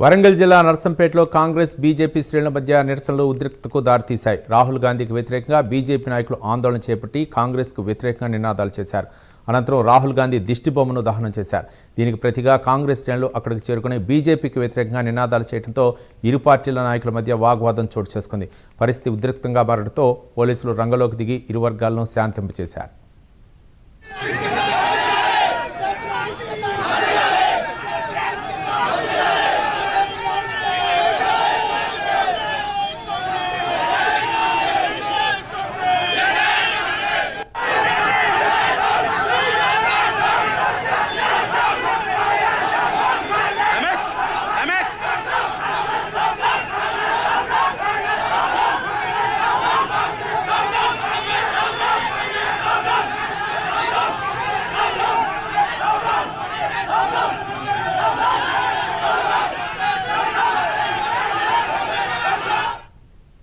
వరంగల్ జిల్లా నర్సంపేటలో కాంగ్రెస్ బీజేపీ శ్రేణుల మధ్య నిరసనలు ఉద్రిక్తతకు దారితీశాయి. రాహుల్ గాంధీకి వ్యతిరేకంగా బీజేపీ నాయకులు ఆందోళన చేపట్టి కాంగ్రెస్కు వ్యతిరేకంగా నినాదాలు చేశారు. అనంతరం రాహుల్ గాంధీ దిష్టిబొమ్మను దహనం చేశారు. దీనికి ప్రతిగా కాంగ్రెస్ శ్రేణులు అక్కడికి చేరుకుని బీజేపీకి వ్యతిరేకంగా నినాదాలు చేయడంతో ఇరు పార్టీల నాయకుల మధ్య వాగ్వాదం చోటు చేసుకుంది. పరిస్థితి ఉద్రిక్తంగా మారడంతో పోలీసులు రంగంలోకి దిగి ఇరు వర్గాలను శాంతింపచేశారు.